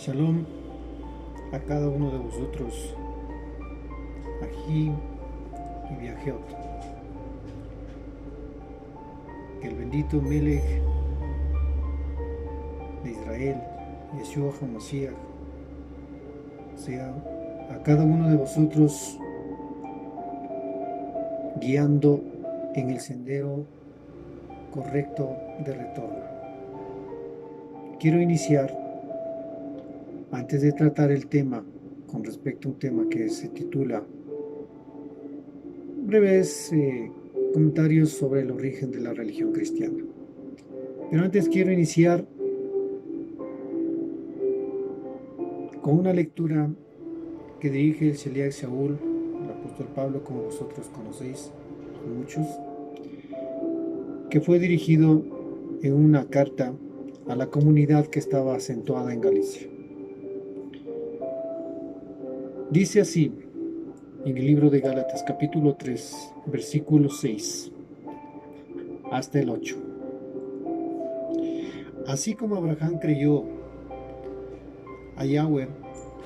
Shalom a cada uno de vosotros, aquí y Viajeot. Que el bendito Melech de Israel, Yeshua HaMashiach, sea a cada uno de vosotros guiando en el sendero correcto de retorno. Quiero iniciar, antes de tratar el tema, con respecto a un tema que se titula breves comentarios sobre el origen de la religión cristiana. Pero antes quiero iniciar con una lectura que dirige el Sheliach Shaul, el apóstol Pablo, como vosotros conocéis, muchos, que fue dirigido en una carta a la comunidad que estaba acentuada en Galicia. Dice así en el libro de Gálatas, capítulo 3, versículo 6 hasta el 8. Así como Abraham creyó a Yahweh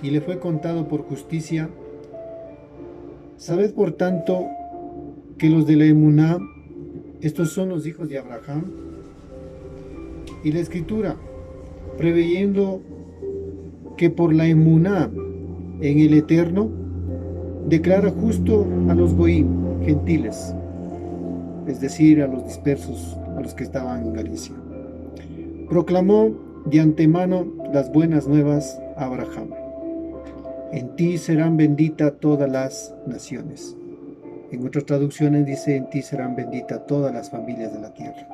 y le fue contado por justicia, sabed por tanto que los de la Emuná, estos son los hijos de Abraham, y la Escritura, preveyendo que por la Emuná en el Eterno, declara justo a los goim, gentiles, es decir, a los dispersos, a los que estaban en Galicia. Proclamó de antemano las buenas nuevas a Abraham. En ti serán benditas todas las naciones. En otras traducciones dice, en ti serán benditas todas las familias de la tierra.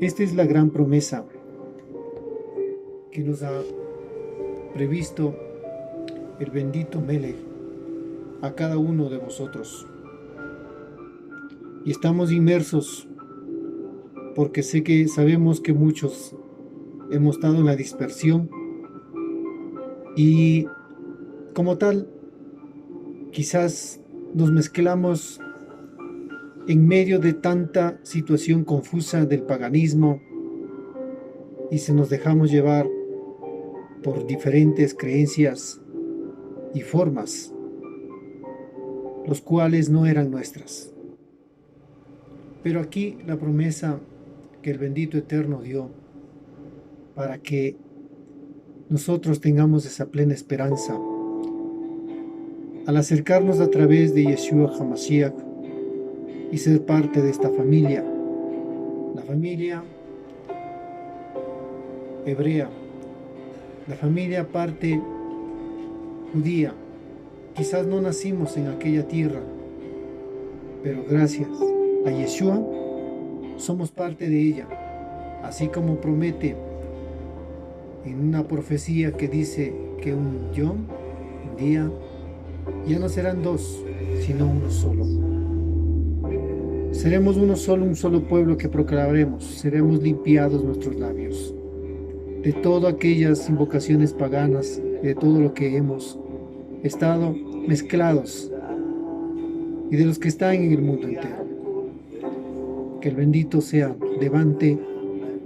Esta es la gran promesa que nos ha previsto el bendito Melech a cada uno de vosotros. Y estamos inmersos porque sabemos que muchos hemos estado en la dispersión y como tal quizás nos mezclamos en medio de tanta situación confusa del paganismo y se nos dejamos llevar por diferentes creencias y formas, los cuales no eran nuestras. Pero aquí la promesa que el bendito Eterno dio para que nosotros tengamos esa plena esperanza al acercarnos a través de Yeshua HaMashiach y ser parte de esta familia, la familia hebrea, la familia parte judía. Quizás no nacimos en aquella tierra, pero gracias a Yeshua somos parte de ella, así como promete en una profecía que dice que un día, ya no serán dos, sino uno solo. Seremos uno solo, un solo pueblo que proclamaremos, seremos limpiados nuestros labios de todas aquellas invocaciones paganas, de todo lo que hemos estado mezclados y de los que están en el mundo entero. Que el bendito sea levante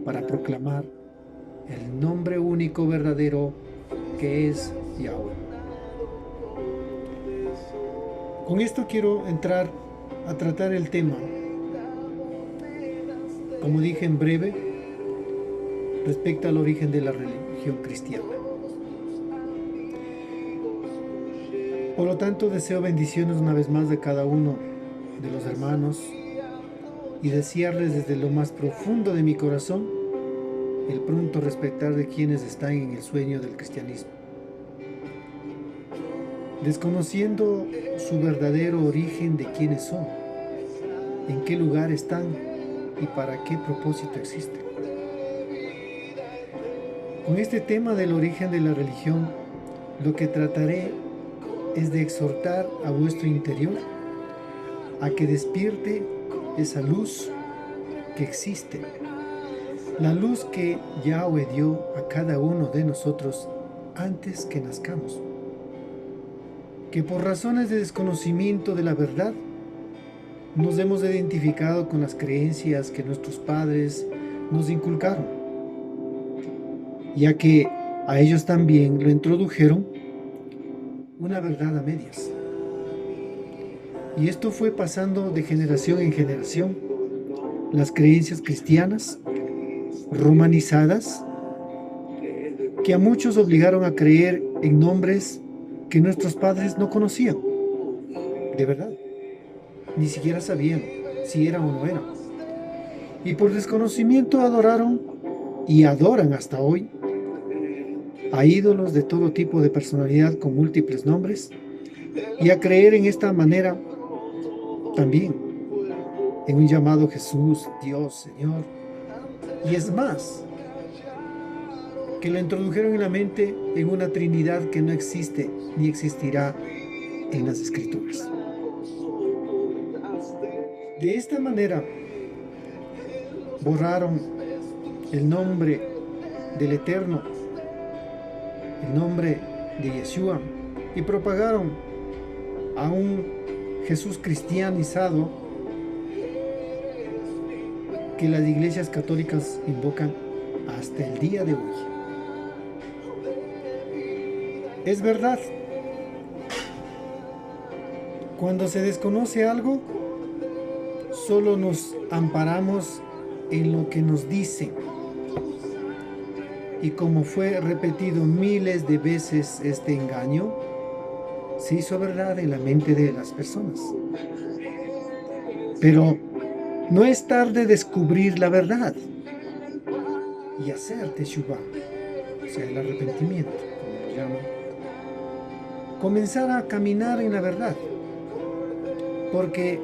para proclamar el nombre único verdadero que es Yahweh. Con esto quiero entrar a tratar el tema, como dije en breve, respecto al origen de la religión cristiana. Por lo tanto, deseo bendiciones una vez más de cada uno de los hermanos y desearles desde lo más profundo de mi corazón el pronto respetar de quienes están en el sueño del cristianismo, desconociendo su verdadero origen de quiénes son, en qué lugar están y para qué propósito existen. Con este tema del origen de la religión, lo que trataré es de exhortar a vuestro interior a que despierte esa luz que existe, la luz que Yahweh dio a cada uno de nosotros antes que nazcamos, que por razones de desconocimiento de la verdad nos hemos identificado con las creencias que nuestros padres nos inculcaron. ya que a ellos también lo introdujeron una verdad a medias. Y esto fue pasando de generación en generación. Las creencias cristianas romanizadas, que a muchos obligaron a creer en nombres que nuestros padres no conocían, de verdad, ni siquiera sabían si era o no era. Y por desconocimiento adoraron y adoran hasta hoy a ídolos de todo tipo de personalidad con múltiples nombres, y a creer en esta manera también en un llamado Jesús, Dios, Señor. Y es más, que lo introdujeron en la mente en una Trinidad que no existe ni existirá en las Escrituras. De esta manera borraron el nombre del Eterno, el nombre de Yeshua, y propagaron a un Jesús cristianizado que las iglesias católicas invocan hasta el día de hoy. Es verdad, cuando se desconoce algo, solo nos amparamos en lo que nos dicen. Y como fue repetido miles de veces este engaño, se hizo verdad en la mente de las personas. Pero no es tarde descubrir la verdad y hacer teshuvá, o sea, el arrepentimiento, como lo llaman. Comenzar a caminar en la verdad, porque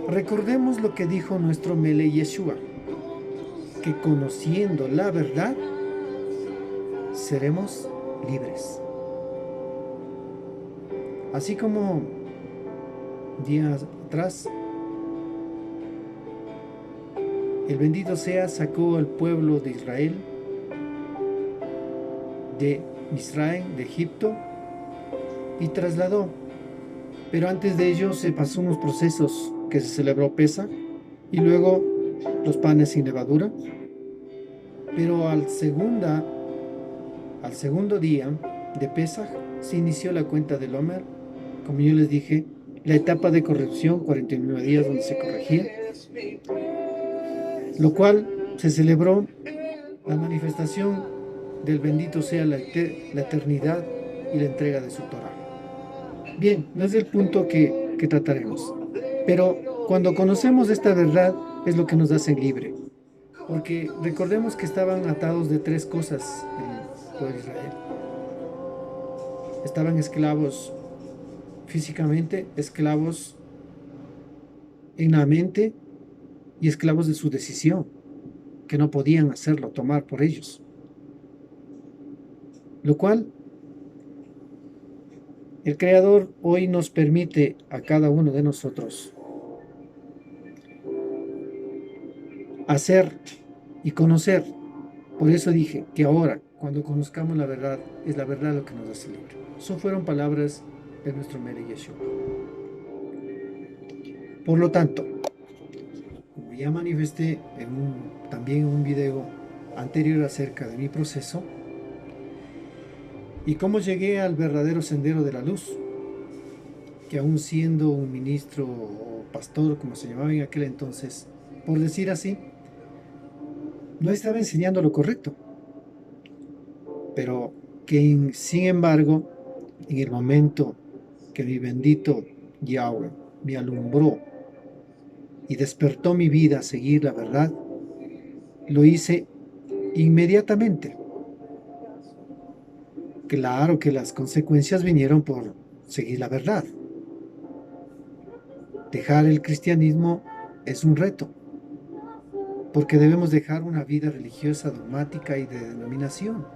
recordemos lo que dijo nuestro Mele Yeshua, que conociendo la verdad seremos libres. Así como días atrás el bendito sea sacó al pueblo de Israel de Misraim, de Egipto, y trasladó. Pero antes de ello se pasó unos procesos que se celebró Pesaj y luego los panes sin levadura. Pero al segundo día de Pesaj se inició la cuenta del Omer, como yo les dije, la etapa de corrección, 49 días donde se corregía, lo cual se celebró la manifestación del bendito sea la eternidad y la entrega de su Torah. Bien, no es el punto que trataremos, pero cuando conocemos esta verdad es lo que nos hace libre, porque recordemos que estaban atados de tres cosas el pueblo de Israel. Estaban esclavos físicamente, esclavos en la mente y esclavos de su decisión, que no podían hacerlo, tomar por ellos. Lo cual el Creador hoy nos permite a cada uno de nosotros hacer y conocer. Por eso dije que ahora, cuando conozcamos la verdad, es la verdad lo que nos hace libre. Eso fueron palabras de nuestro Mele Yeshua. Por lo tanto, como ya manifesté también en un video anterior acerca de mi proceso y cómo llegué al verdadero sendero de la luz, que aún siendo un ministro o pastor, como se llamaba en aquel entonces, por decir así, no estaba enseñando lo correcto, pero que sin embargo, en el momento que mi bendito Yahweh me alumbró y despertó mi vida a seguir la verdad, lo hice inmediatamente. Claro que las consecuencias vinieron por seguir la verdad. Dejar el cristianismo es un reto, porque debemos dejar una vida religiosa, dogmática y de denominación.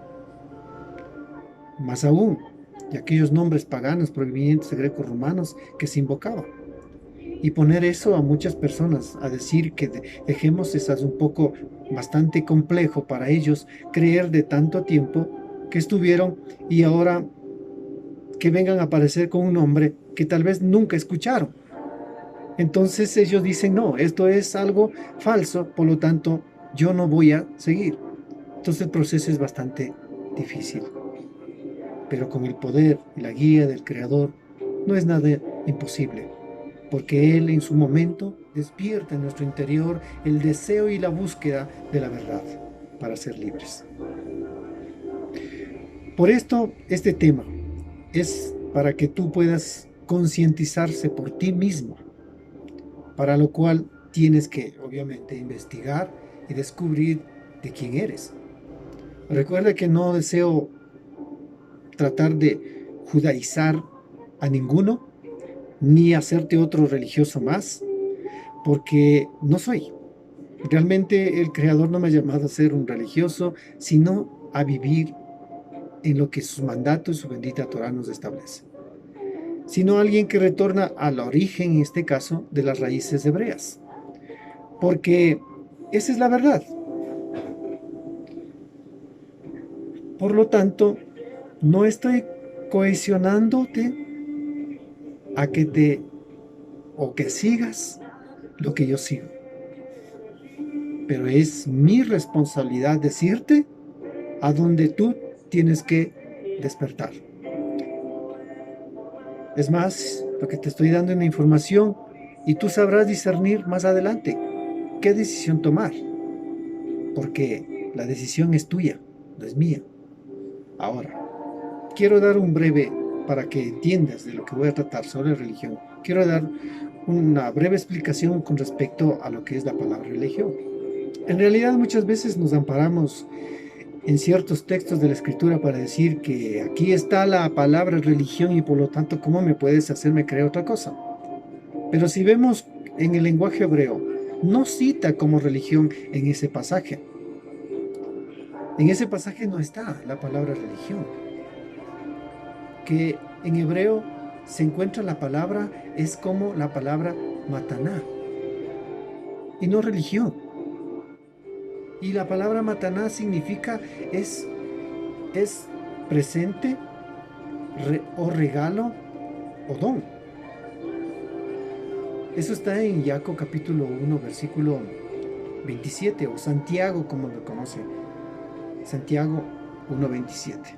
Más aún, de aquellos nombres paganos provenientes de grecos romanos que se invocaban. Y poner eso a muchas personas, a decir que dejemos esas un poco bastante complejo para ellos creer de tanto tiempo que estuvieron y ahora que vengan a aparecer con un nombre que tal vez nunca escucharon. Entonces ellos dicen, no, esto es algo falso, por lo tanto yo no voy a seguir. Entonces el proceso es bastante difícil, pero con el poder y la guía del Creador no es nada imposible, porque Él en su momento despierta en nuestro interior el deseo y la búsqueda de la verdad para ser libres. Por esto, este tema es para que tú puedas concientizarse por ti mismo, para lo cual tienes que, obviamente, investigar y descubrir de quién eres. Recuerda que no deseo tratar de judaizar a ninguno, ni hacerte otro religioso más, porque no soy. Realmente el Creador no me ha llamado a ser un religioso, sino a vivir en lo que sus mandatos y su bendita Torah nos establece. Sino alguien que retorna al origen, en este caso, de las raíces hebreas. Porque esa es la verdad. Por lo tanto, no estoy cohesionándote a que te o que sigas lo que yo sigo. Pero es mi responsabilidad decirte a dónde tú tienes que despertar. Es más, lo que te estoy dando es una información y tú sabrás discernir más adelante qué decisión tomar. Porque la decisión es tuya, no es mía. Ahora, quiero dar un breve, para que entiendas de lo que voy a tratar sobre religión, quiero dar una breve explicación con respecto a lo que es la palabra religión. En realidad muchas veces nos amparamos en ciertos textos de la Escritura para decir que aquí está la palabra religión y por lo tanto, ¿cómo me puedes hacerme creer otra cosa? Pero si vemos en el lenguaje hebreo, no cita como religión en ese pasaje. En ese pasaje no está la palabra religión. Que en hebreo se encuentra la palabra, es como la palabra mataná, y no religión. Y la palabra mataná significa es presente o regalo o don. Eso está en Jacob capítulo 1 versículo 27, o Santiago como lo conoce, Santiago 1:27.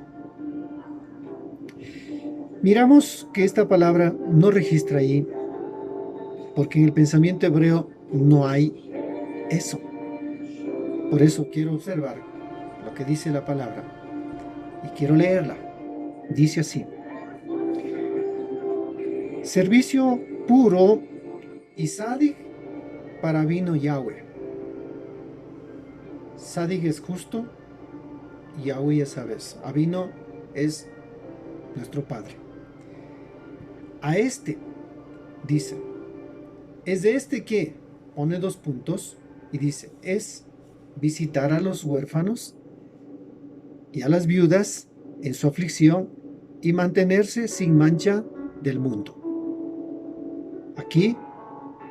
Miramos que esta palabra no registra ahí, porque en el pensamiento hebreo no hay eso. Por eso quiero observar lo que dice la palabra y quiero leerla. Dice así: servicio puro y sadig para vino Yahweh. Sadig es justo, Yahweh ya sabes, Avino es nuestro Padre. A este, dice, es de este que, pone 2 puntos y dice, es visitar a los huérfanos y a las viudas en su aflicción y mantenerse sin mancha del mundo. Aquí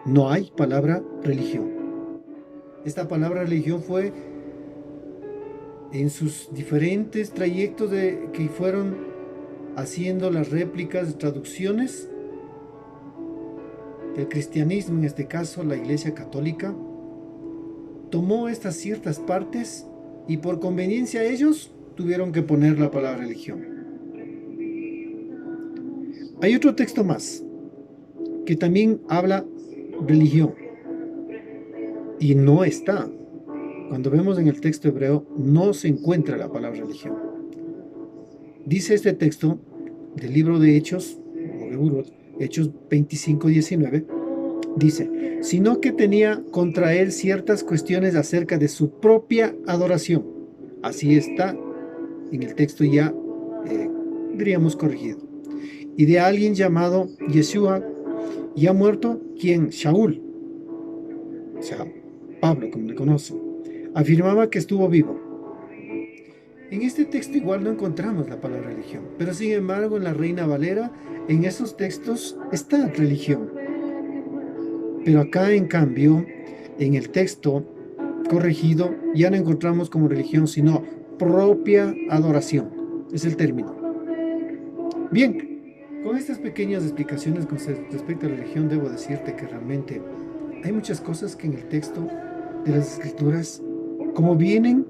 no hay palabra religión. Esta palabra religión fue en sus diferentes trayectos que fueron haciendo las réplicas, traducciones del cristianismo, en este caso la Iglesia Católica, tomó estas ciertas partes y por conveniencia ellos tuvieron que poner la palabra religión. Hay otro texto más que también habla religión y no está. Cuando vemos en el texto hebreo no se encuentra la palabra religión. Dice este texto del libro de Hechos, o de Urot, Hechos 25:19, dice, sino que tenía contra él ciertas cuestiones acerca de su propia adoración. Así está en el texto ya, diríamos, corregido. Y de alguien llamado Yeshua, ya muerto, quien Shaul, o sea, Pablo, como le conocen, afirmaba que estuvo vivo. En este texto igual no encontramos la palabra religión, pero sin embargo en la Reina Valera, en esos textos está religión. Pero acá en cambio, en el texto corregido, ya no encontramos como religión, sino propia adoración. Es el término. Bien, con estas pequeñas explicaciones con respecto a la religión, debo decirte que realmente hay muchas cosas que en el texto de las Escrituras, como vienen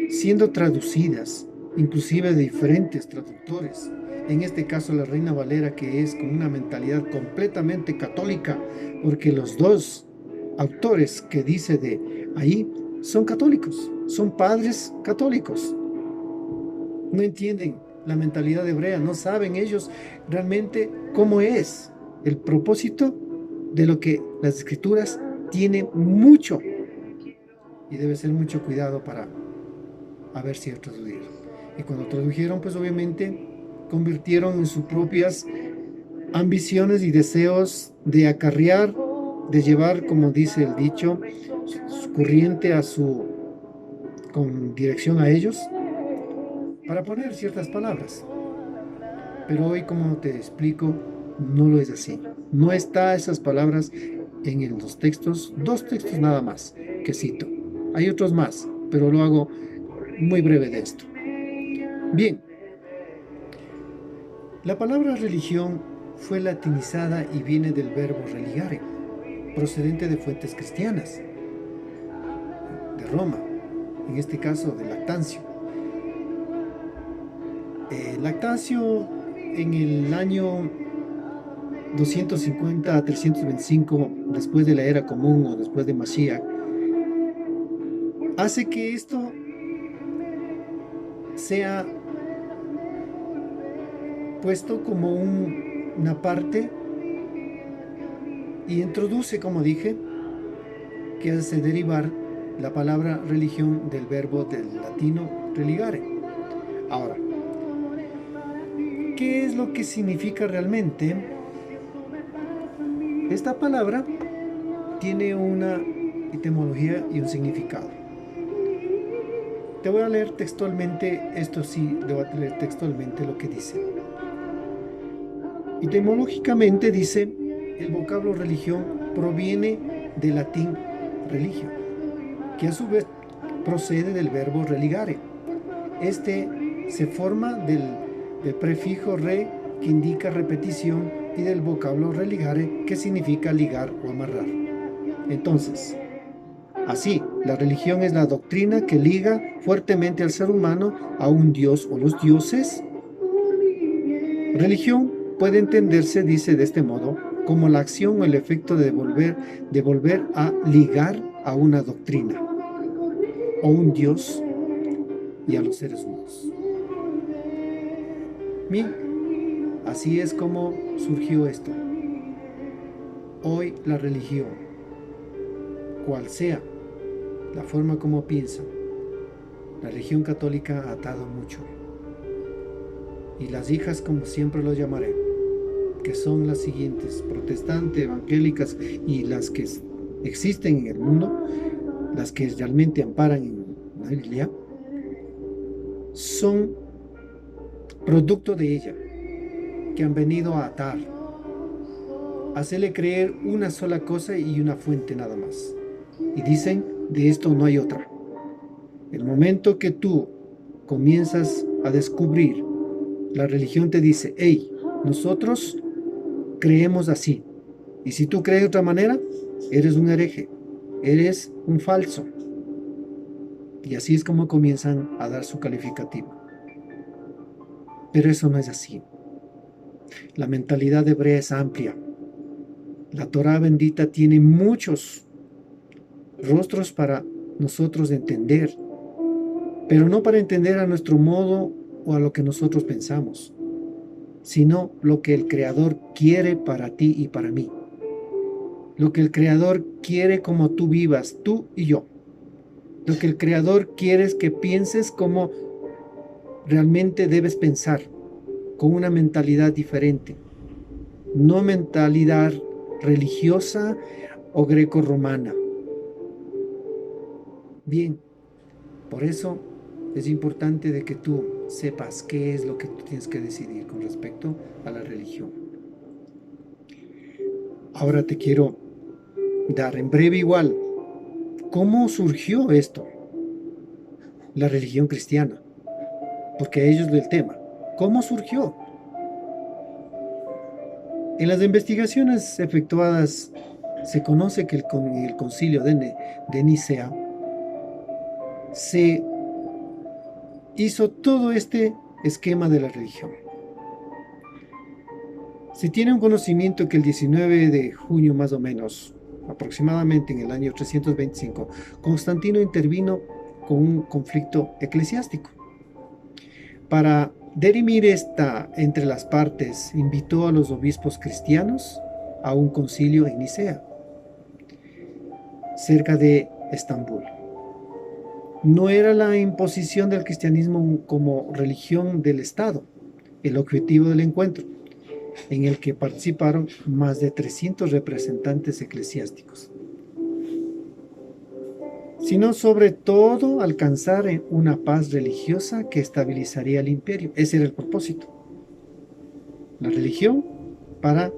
siendo traducidas inclusive de diferentes traductores. En este caso la Reina Valera, que es con una mentalidad completamente católica, porque los dos autores que dice de ahí son católicos, son padres católicos. No entienden la mentalidad hebrea, no saben ellos realmente cómo es el propósito de lo que las escrituras tienen mucho, y debe ser mucho cuidado para a ver si traducir. Y cuando tradujeron, pues obviamente convirtieron en sus propias ambiciones y deseos de acarrear, de llevar, como dice el dicho, su corriente a su, con dirección a ellos, para poner ciertas palabras. Pero hoy, como te explico, no lo es así. No está esas palabras en los textos, dos textos nada más que cito. Hay otros más, pero lo hago muy breve de esto. Bien, la palabra religión fue latinizada y viene del verbo religare, procedente de fuentes cristianas, de Roma, en este caso de Lactancio. Lactancio en el año 250 a 325 después de la era común o después de Mashiach, hace que esto sea puesto como una parte y introduce, como dije, que hace derivar la palabra religión del verbo del latino religare. Ahora, ¿qué es lo que significa realmente? Esta palabra tiene una etimología y un significado. Te voy a leer textualmente, esto sí, te voy a leer textualmente lo que dice. Etimológicamente dice, el vocablo religión proviene del latín religio, que a su vez procede del verbo religare. Este se forma del prefijo re, que indica repetición, y del vocablo religare, que significa ligar o amarrar. Entonces, así, la religión es la doctrina que liga fuertemente al ser humano a un dios o los dioses. Religión puede entenderse, dice de este modo, como la acción o el efecto de volver a ligar a una doctrina o un dios y a los seres humanos. Bien, así es como surgió esto. Hoy la religión, cual sea la forma como piensan, la religión católica ha atado mucho. Y las hijas, como siempre los llamaré, que son las siguientes, protestantes, evangélicas y las que existen en el mundo, las que realmente amparan en la Biblia, son producto de ella, que han venido a atar, a hacerle creer una sola cosa y una fuente nada más. Y dicen, de esto no hay otra. El momento que tú comienzas a descubrir, la religión te dice, hey, nosotros creemos así. Y si tú crees de otra manera, eres un hereje, eres un falso. Y así es como comienzan a dar su calificativo. Pero eso no es así. La mentalidad hebrea es amplia. La Torá bendita tiene muchos rostros para nosotros entender, pero no para entender a nuestro modo o a lo que nosotros pensamos, sino lo que el Creador quiere para ti y para mí. Lo que el Creador quiere como tú vivas, tú y yo. Lo que el Creador quiere es que pienses como realmente debes pensar, con una mentalidad diferente. No mentalidad religiosa o greco-romana. Bien, por eso es importante de que tú sepas qué es lo que tú tienes que decidir con respecto a la religión. Ahora te quiero dar en breve igual cómo surgió esto, la religión cristiana, porque a ellos del tema. ¿Cómo surgió? En las investigaciones efectuadas se conoce que el concilio de Nicea se hizo todo este esquema de la religión. Se tiene un conocimiento que el 19 de junio más o menos, aproximadamente en el año 325, Constantino intervino con un conflicto eclesiástico. Para dirimir esta entre las partes, invitó a los obispos cristianos a un concilio en Nicea, cerca de Estambul. No era la imposición del cristianismo como religión del Estado el objetivo del encuentro, en el que participaron más de 300 representantes eclesiásticos, sino sobre todo alcanzar una paz religiosa que estabilizaría el imperio. Ese era el propósito. La religión para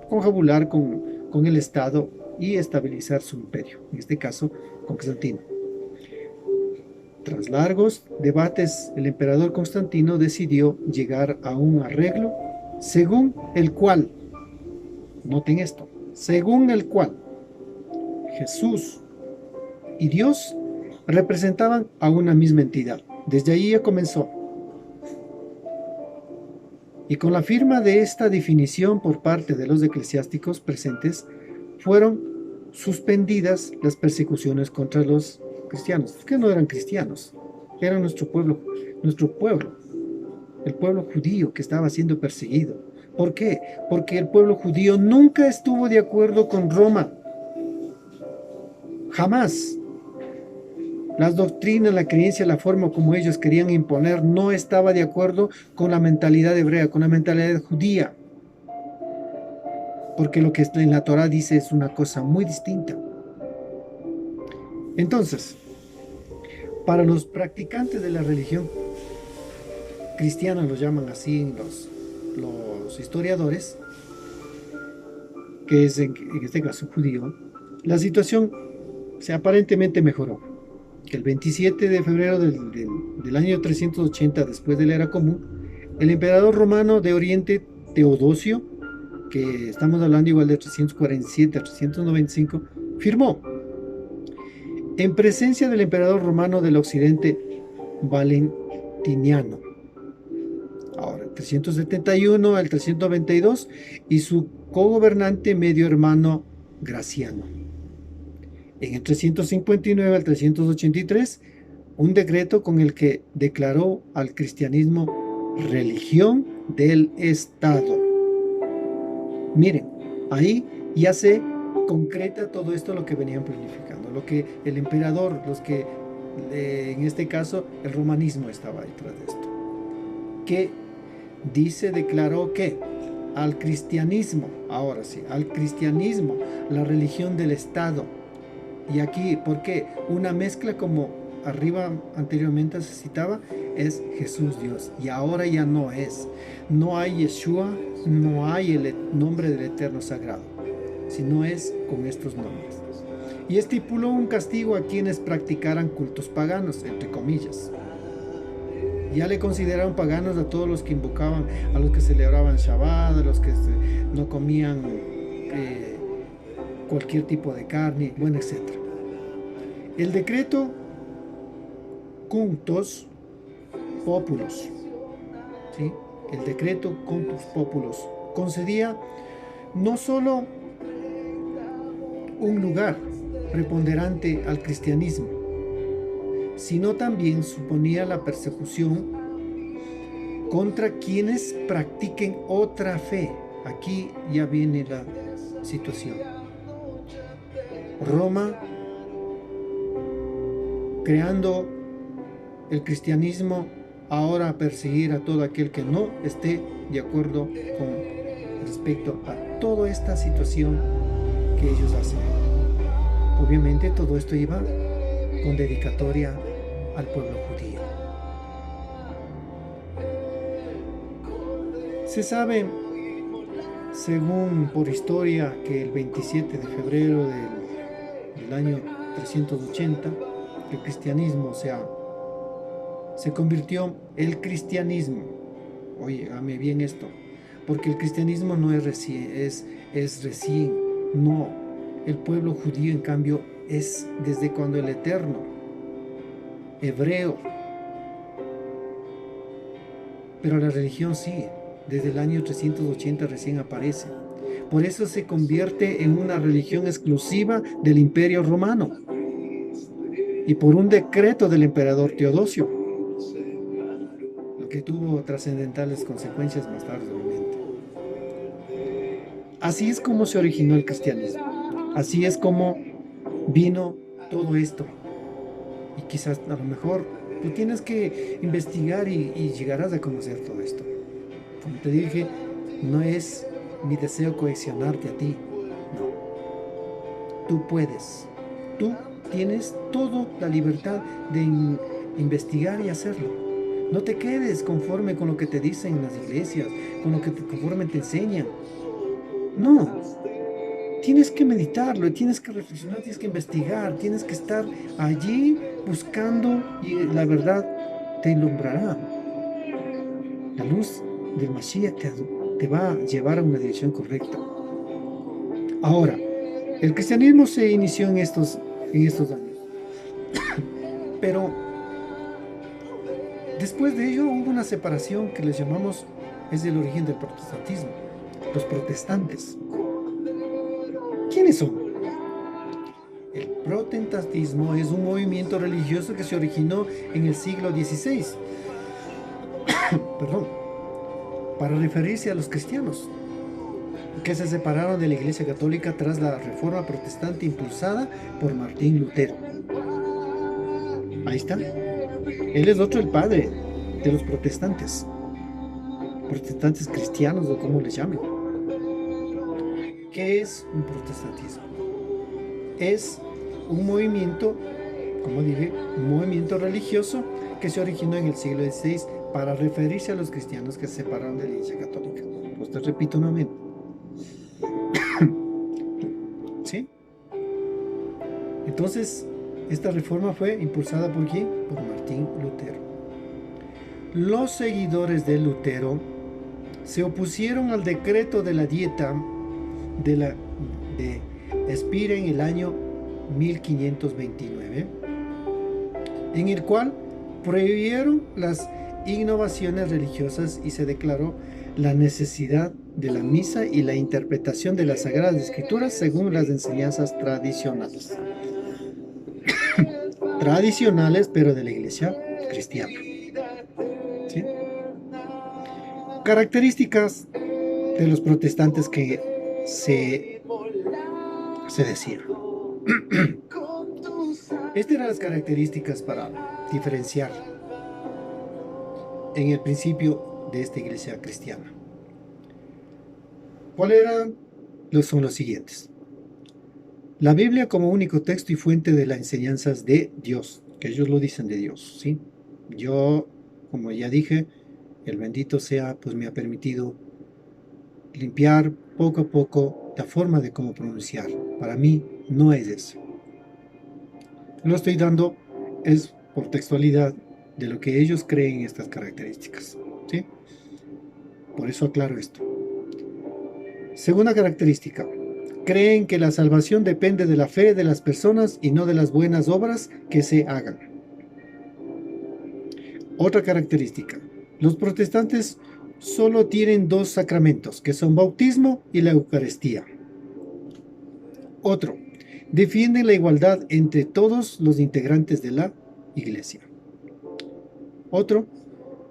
confabular con el Estado y estabilizar su imperio, en este caso Constantino. Tras largos debates, el emperador Constantino decidió llegar a un arreglo según el cual, noten esto, según el cual Jesús y Dios representaban a una misma entidad. Desde ahí ya comenzó. Y con la firma de esta definición por parte de los eclesiásticos presentes, fueron suspendidas las persecuciones contra los cristianos, que no eran cristianos, era nuestro pueblo, el pueblo judío que estaba siendo perseguido. ¿Por qué? Porque el pueblo judío nunca estuvo de acuerdo con Roma. Jamás. Las doctrinas, la creencia, la forma como ellos querían imponer no estaba de acuerdo con la mentalidad hebrea, con la mentalidad judía. Porque lo que en la Torá dice es una cosa muy distinta. Entonces, para los practicantes de la religión cristiana, lo llaman así los historiadores, que es en este caso judío, la situación aparentemente mejoró. Que el 27 de febrero del año 380 después de la era común, el emperador romano de Oriente, Teodosio, que estamos hablando igual de 347 a 395, firmó en presencia del emperador romano del occidente, Valentiniano, ahora 371 al 392, y su cogobernante medio hermano Graciano. En el 359 al 383, un decreto con el que declaró al cristianismo religión del Estado. Miren, ahí ya se concreta todo esto lo que venían planificando, lo que el emperador, en este caso el romanismo estaba detrás de esto, que declaró que al cristianismo, ahora sí, al cristianismo, la religión del Estado. Y aquí, ¿por qué? Una mezcla como arriba anteriormente se citaba, es Jesús Dios. Y ahora ya no es. No hay Yeshua, no hay el nombre del Eterno Sagrado, sino es con estos nombres. Y estipuló un castigo a quienes practicaran cultos paganos, entre comillas. Ya le consideraron paganos a todos los que invocaban, a los que celebraban Shabbat, a los que no comían cualquier tipo de carne, bueno, etc. El decreto Cunctus Populus, ¿sí? El decreto Cunctus Populus concedía no solo un lugar preponderante al cristianismo, sino también suponía la persecución contra quienes practiquen otra fe. Aquí ya viene la situación. Roma, creando el cristianismo, ahora a perseguir a todo aquel que no esté de acuerdo con respecto a toda esta situación que ellos hacen. Obviamente todo esto iba con dedicatoria al pueblo judío. Se sabe, según por historia, que el 27 de febrero del año 380, el cristianismo, se convirtió el cristianismo. Oye, hágame bien esto, porque el cristianismo no es recién, no. El pueblo judío, en cambio, es desde cuando el Eterno hebreo. Pero la religión sí, desde el año 380 recién aparece. Por eso se convierte en una religión exclusiva del Imperio Romano y por un decreto del emperador Teodosio, lo que tuvo trascendentales consecuencias más tarde, obviamente. Así es como se originó el cristianismo. Así es como vino todo esto. Y quizás a lo mejor tú tienes que investigar y llegarás a conocer todo esto. Como te dije, no es mi deseo coaccionarte a ti. No. Tú puedes. Tú tienes toda la libertad de investigar y hacerlo. No te quedes conforme con lo que te dicen en las iglesias, con lo que conforme te enseñan. No. Tienes que meditarlo, tienes que reflexionar, tienes que investigar, tienes que estar allí buscando y la verdad te ilumbrará. La luz del Mashiach te va a llevar a una dirección correcta. Ahora, el cristianismo se inició en estos años, pero después de ello hubo una separación que les llamamos, es el origen del protestantismo, los protestantes. ¿Quiénes son? El protestantismo es un movimiento religioso que se originó en el siglo XVI, perdón, para referirse a los cristianos, que se separaron de la Iglesia Católica tras la Reforma Protestante impulsada por Martín Lutero. Ahí está. Él es el padre de los protestantes cristianos o como les llamen. ¿Qué es un protestantismo? Es un movimiento, como dije, un movimiento religioso que se originó en el siglo XVI para referirse a los cristianos que se separaron de la Iglesia Católica. Pues te repito nuevamente. ¿Sí? Entonces, esta reforma fue impulsada ¿por quién? Por Martín Lutero. Los seguidores de Lutero se opusieron al decreto de la dieta de Spira en el año 1529, en el cual prohibieron las innovaciones religiosas y se declaró la necesidad de la misa y la interpretación de las Sagradas Escrituras según las enseñanzas tradicionales. Tradicionales, pero de la Iglesia cristiana. ¿Sí? Características de los protestantes que se decían. Estas eran las características para diferenciar en el principio de esta iglesia cristiana. ¿Cuáles eran? Son los siguientes. La Biblia como único texto y fuente de las enseñanzas de Dios, que ellos lo dicen de Dios, ¿sí? Yo, como ya dije, el bendito sea, pues me ha permitido limpiar poco a poco la forma de cómo pronunciar. Para mí no es eso. Lo estoy dando es por textualidad de lo que ellos creen en estas características, ¿sí? Por eso aclaro esto. Segunda característica. Creen que la salvación depende de la fe de las personas y no de las buenas obras que se hagan. Otra característica. Los protestantes solo tienen dos sacramentos, que son bautismo y la Eucaristía. Otro. Defienden la igualdad entre todos los integrantes de la iglesia. Otro.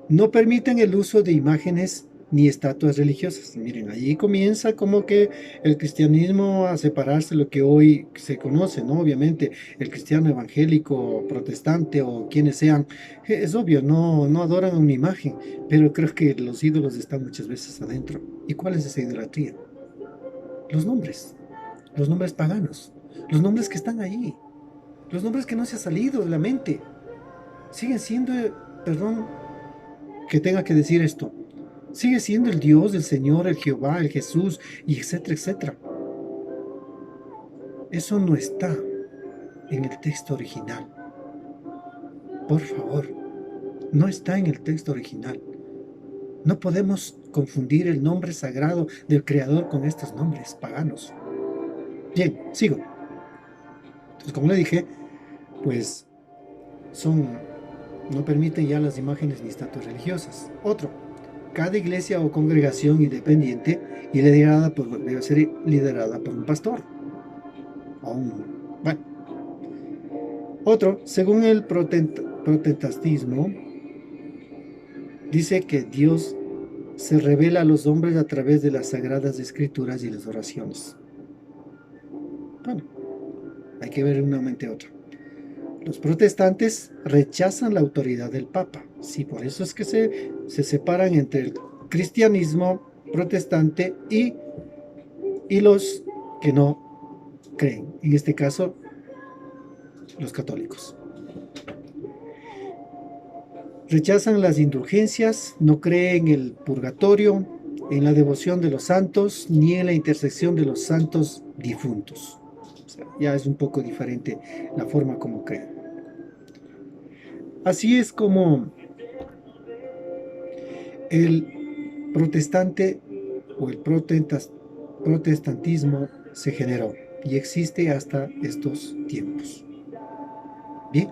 No permiten el uso de imágenes ni estatuas religiosas. Miren, allí comienza como que el cristianismo a separarse de lo que hoy se conoce, ¿no? Obviamente, el cristiano evangélico, protestante o quienes sean, es obvio, no adoran a una imagen, pero creo que los ídolos están muchas veces adentro. ¿Y cuál es esa idolatría? Los nombres paganos, los nombres que están ahí, los nombres que no se han salido de la mente, siguen siendo, perdón que tenga que decir esto, sigue siendo el Dios, el Señor, el Jehová, el Jesús, y etcétera, etcétera. Eso no está en el texto original. Por favor, no está en el texto original. No podemos confundir el nombre sagrado del Creador con estos nombres paganos. Bien, sigo. Entonces, como le dije, pues son No permiten ya las imágenes ni estatuas religiosas. Otro, cada iglesia o congregación independiente y debe ser liderada por un pastor. Bueno. Otro, según el protestantismo, dice que Dios se revela a los hombres a través de las sagradas escrituras y las oraciones. Bueno, hay que ver nuevamente otro. Los protestantes rechazan la autoridad del Papa. Sí, por eso es que se separan entre el cristianismo protestante y los que no creen. En este caso, los católicos. Rechazan las indulgencias, no creen en el purgatorio, en la devoción de los santos, ni en la intersección de los santos difuntos. O sea, ya es un poco diferente la forma como creen. Así es como el protestante o el protestantismo se generó y existe hasta estos tiempos. Bien.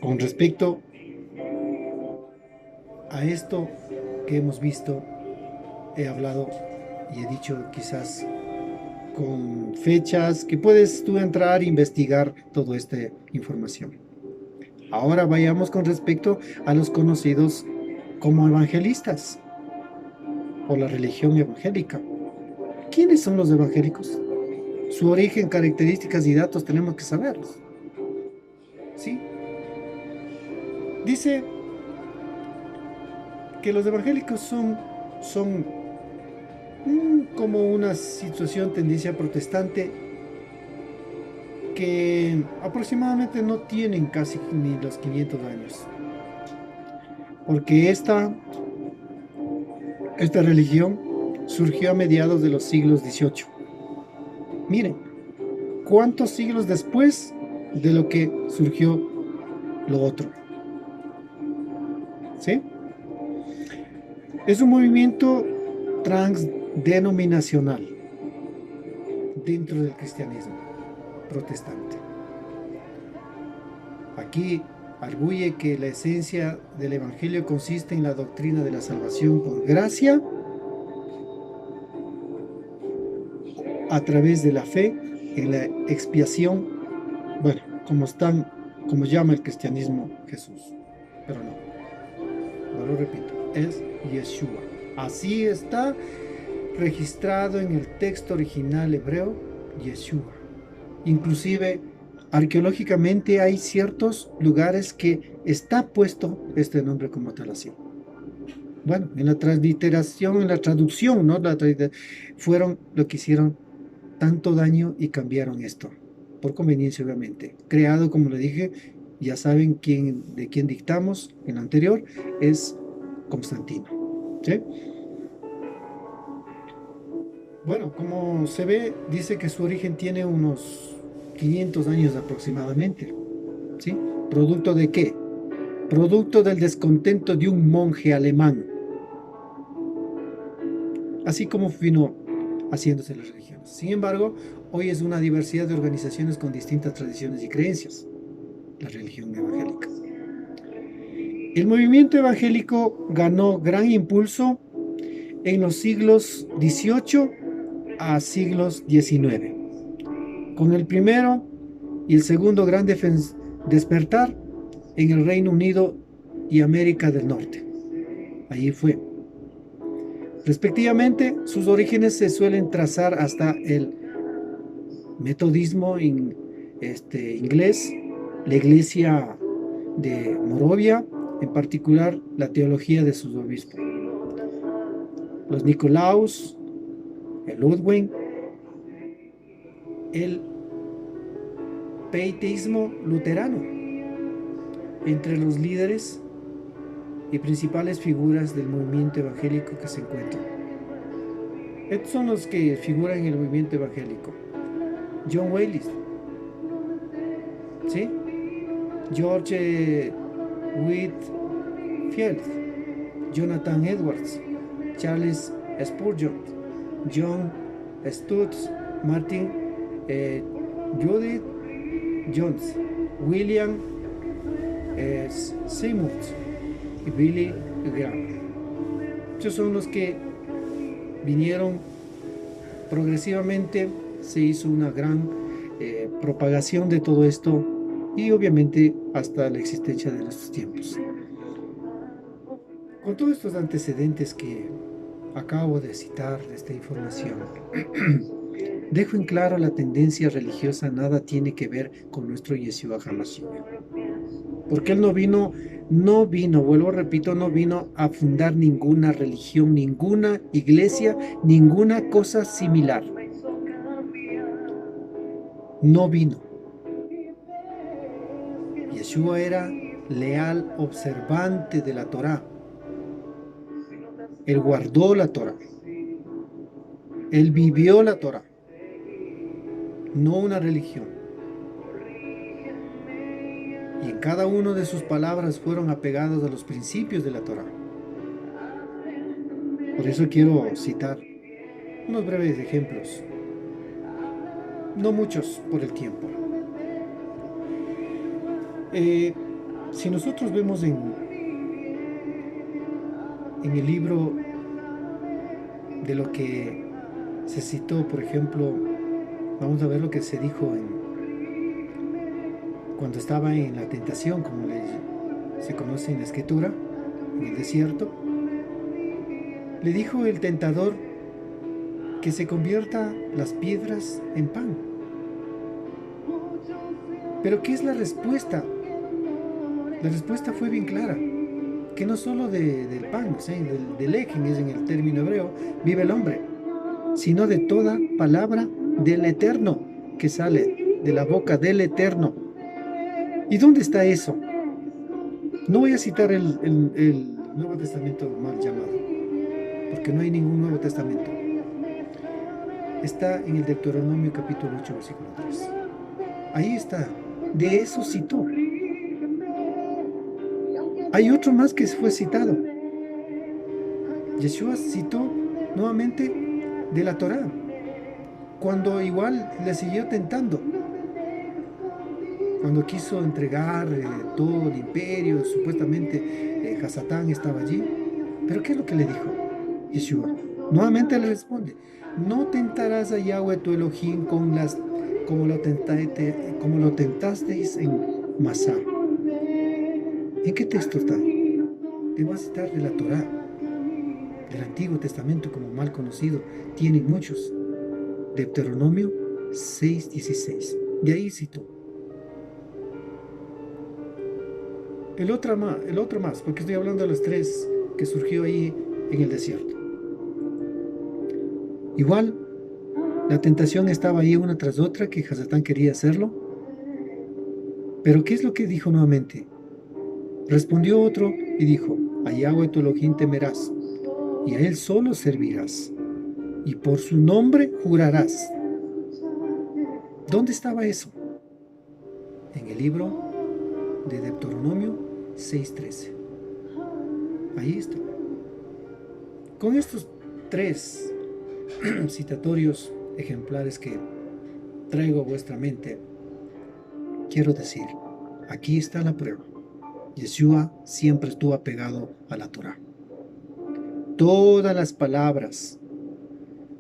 Con respecto a esto que hemos visto, he hablado y he dicho quizás con fechas que puedes tú entrar e investigar toda esta información. Ahora vayamos con respecto a los conocidos como evangelistas o la religión evangélica. ¿Quiénes son los evangélicos? Su origen, características y datos tenemos que saberlos. ¿Sí? Dice que los evangélicos son como una situación, tendencia protestante, que aproximadamente no tienen casi ni los 500 años. Porque esta religión surgió a mediados de los siglos XVIII. Miren, ¿cuántos siglos después de lo que surgió lo otro? ¿Sí? Es un movimiento transdenominacional dentro del cristianismo protestante. Aquí arguye que la esencia del evangelio consiste en la doctrina de la salvación por gracia a través de la fe en la expiación, bueno, como llama el cristianismo Jesús, pero no lo repito, es Yeshua. Así está registrado en el texto original hebreo, Yeshua. Inclusive, arqueológicamente hay ciertos lugares que está puesto este nombre como tal así. Bueno, en la transliteración, en la traducción, ¿no? Fueron lo que hicieron tanto daño y cambiaron esto, por conveniencia obviamente. Creado, como le dije, ya saben de quién dictamos en lo anterior, es Constantino. ¿Sí? Bueno, como se ve, dice que su origen tiene unos 500 años aproximadamente. ¿Sí? ¿Producto de qué? Producto del descontento de un monje alemán. Así como vino haciéndose las religiones. Sin embargo, hoy es una diversidad de organizaciones con distintas tradiciones y creencias. La religión evangélica. El movimiento evangélico ganó gran impulso en los siglos XVIII a siglos XIX. Con el primero y el segundo gran despertar en el Reino Unido y América del Norte. Allí fue. Respectivamente, sus orígenes se suelen trazar hasta el metodismo inglés, la iglesia de Moravia, en particular la teología de sus obispos, los Nicolaus, el Ludwig, el pietismo luterano, entre los líderes y principales figuras del movimiento evangélico que se encuentran. Estos son los que figuran en el movimiento evangélico: John Wesley, ¿sí? George Whitefield, Jonathan Edwards, Charles Spurgeon, John Stott, Martin Judith Jones, William Seymour y Billy Graham. Estos son los que vinieron progresivamente, se hizo una gran propagación de todo esto y obviamente hasta la existencia de nuestros tiempos. Con todos estos antecedentes que acabo de citar de esta información, dejo en claro la tendencia religiosa nada tiene que ver con nuestro Yeshua HaMashiach. Porque él no vino, vuelvo repito, no vino a fundar ninguna religión, ninguna iglesia, ninguna cosa similar. No vino. Yeshua era leal, observante de la Torá. Él guardó la Torá. Él vivió la Torá. No una religión. Y en cada una de sus palabras fueron apegados a los principios de la Torá. Por eso quiero citar unos breves ejemplos. No muchos por el tiempo. Si nosotros vemos en el libro de lo que se citó, por ejemplo, vamos a ver lo que se dijo cuando estaba en la tentación, como se conoce en la escritura, en el desierto. Le dijo el tentador que se convierta las piedras en pan. Pero ¿qué es la respuesta? La respuesta fue bien clara, que no solo del pan, ¿sí? del lejen es en el término hebreo, vive el hombre, sino de toda palabra del Eterno que sale de la boca del Eterno. ¿Y dónde está eso? No voy a citar el Nuevo Testamento mal llamado, porque no hay ningún Nuevo Testamento. Está en el Deuteronomio capítulo 8, versículo 3. Ahí está, de eso citó. Hay otro más que fue citado. Yeshua citó nuevamente de la Torá, cuando igual le siguió tentando. Cuando quiso entregar todo el imperio, supuestamente Hasatán estaba allí. ¿Pero qué es lo que le dijo Yeshua? Nuevamente le responde: no tentarás a Yahweh tu Elohim como lo tentasteis en Masá. ¿En qué texto está? Te voy a citar de la Torá, del Antiguo Testamento, como mal conocido. Tienen muchos. Deuteronomio 6:16. De ahí citó. El otro más, porque estoy hablando de los tres que surgió ahí en el desierto. Igual, la tentación estaba ahí una tras otra, que Hasatán quería hacerlo. Pero ¿qué es lo que dijo nuevamente? Respondió otro y dijo: a Yahweh tu Elohim temerás, y a él solo servirás, y por su nombre jurarás. ¿Dónde estaba eso? En el libro de Deuteronomio 6:13. Ahí está. Con estos tres citatorios ejemplares que traigo a vuestra mente, quiero decir, aquí está la prueba. Yeshua siempre estuvo apegado a la Torá. Todas las palabras,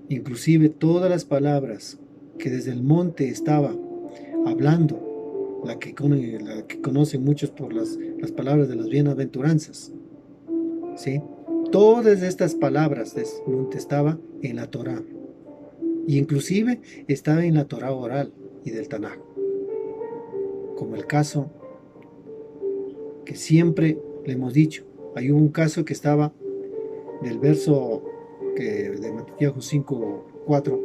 inclusive todas las palabras que desde el monte estaba hablando, la que conocen muchos por las palabras de las bienaventuranzas, ¿sí? Todas estas palabras del monte estaba en la Torá, y inclusive estaba en la Torá oral y del Tanaj, como el caso que siempre le hemos dicho. Hay un caso que estaba del verso de Mateo 5:4,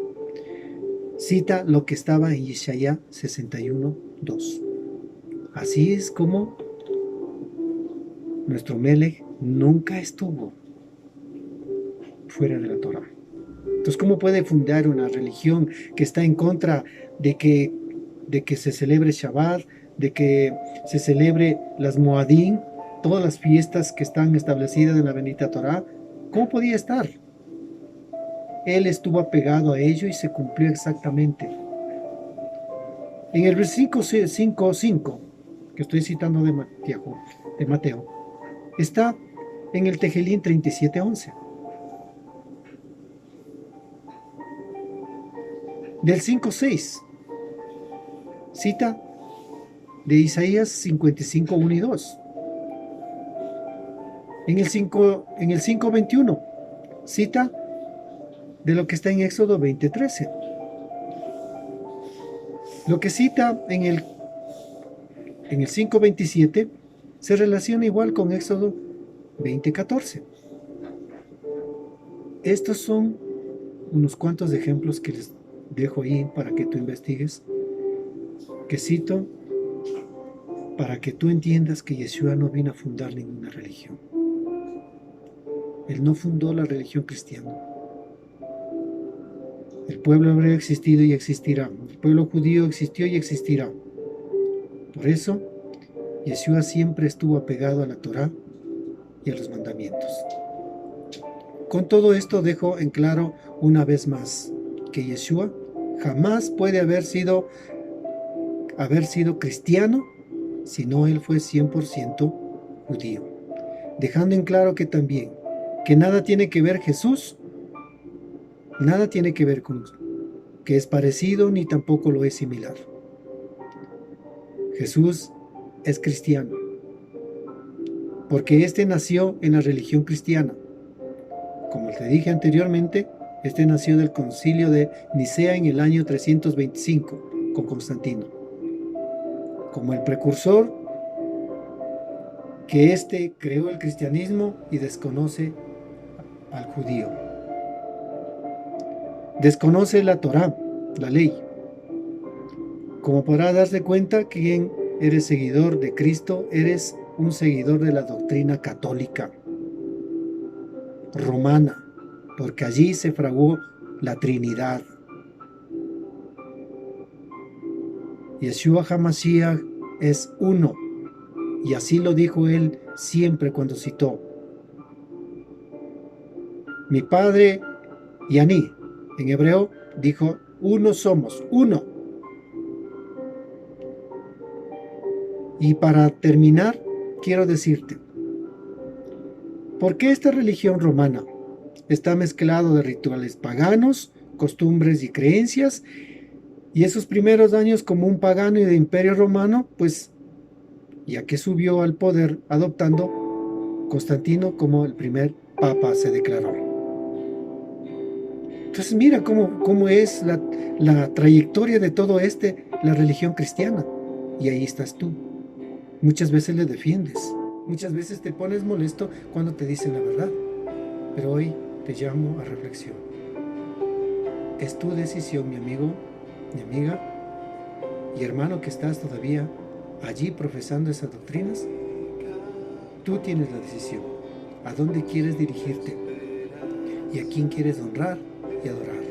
cita lo que estaba en Isaías 61:2. Así es como nuestro Melech nunca estuvo fuera de la Torah. Entonces, ¿cómo puede fundar una religión que está en contra de que se celebre Shabbat, de que se celebre las Moadim, todas las fiestas que están establecidas en la bendita Torah? ¿Cómo podía estar? Él estuvo apegado a ello y se cumplió exactamente. En el versículo 5:5, que estoy citando de Mateo, está en el Tejelín 37:11. Del 5:6, cita de Isaías 55:1 y 2. En el 5:21, cita de lo que está en Éxodo 20:13. Lo que cita en el 5:27 se relaciona igual con Éxodo 20:14. Estos son unos cuantos ejemplos que les dejo ahí para que tú investigues, que cito para que tú entiendas que Yeshua no vino a fundar ninguna religión. Él no fundó la religión cristiana. El pueblo hebreo ha existido y existirá. El pueblo judío existió y existirá. Por eso, Yeshua siempre estuvo apegado a la Torá y a los mandamientos. Con todo esto dejo en claro una vez más que Yeshua jamás puede haber sido cristiano si no él fue 100% judío. Dejando en claro que también, que nada tiene que ver Jesús, nada tiene que ver con que es parecido ni tampoco lo es similar. Jesús es cristiano, porque este nació en la religión cristiana. Como te dije anteriormente, este nació del concilio de Nicea en el año 325 con Constantino, como el precursor que éste creó el cristianismo y desconoce al judío. Desconoce la Torá, la ley. Como podrá darse cuenta, quien eres seguidor de Cristo, eres un seguidor de la doctrina católica romana, porque allí se fraguó la Trinidad. Yeshua HaMashiach es uno, y así lo dijo él siempre cuando citó: mi Padre y Aní. En hebreo dijo: uno somos, uno. Y para terminar, quiero decirte, ¿por qué esta religión romana está mezclado de rituales paganos, costumbres y creencias? Y esos primeros años como un pagano y de imperio romano, pues ya que subió al poder adoptando Constantino como el primer papa se declaró. Entonces mira cómo es la trayectoria de todo la religión cristiana. Y ahí estás tú. Muchas veces le defiendes. Muchas veces te pones molesto cuando te dicen la verdad. Pero hoy te llamo a reflexión. Es tu decisión, mi amigo, mi amiga y hermano que estás todavía allí profesando esas doctrinas. Tú tienes la decisión. ¿A dónde quieres dirigirte? ¿Y a quién quieres honrar y adorar?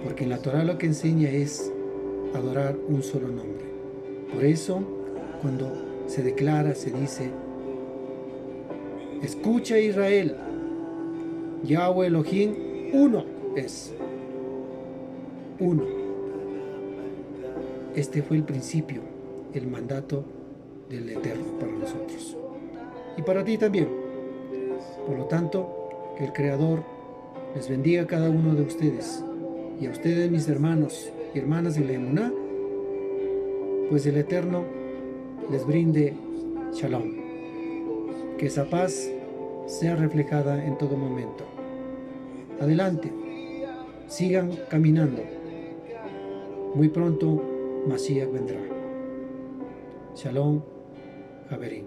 Porque en la Torá lo que enseña es adorar un solo nombre. Por eso, cuando se declara, se dice: escucha, Israel, Yahweh Elohim, uno es. Uno. Este fue el principio, el mandato del Eterno para nosotros. Y para ti también. Por lo tanto, que el Creador les bendiga a cada uno de ustedes. Y a ustedes, mis hermanos y hermanas de la Emuná, pues el Eterno les brinde Shalom. Que esa paz sea reflejada en todo momento. Adelante, sigan caminando. Muy pronto Mashiach vendrá. Shalom, Haverim.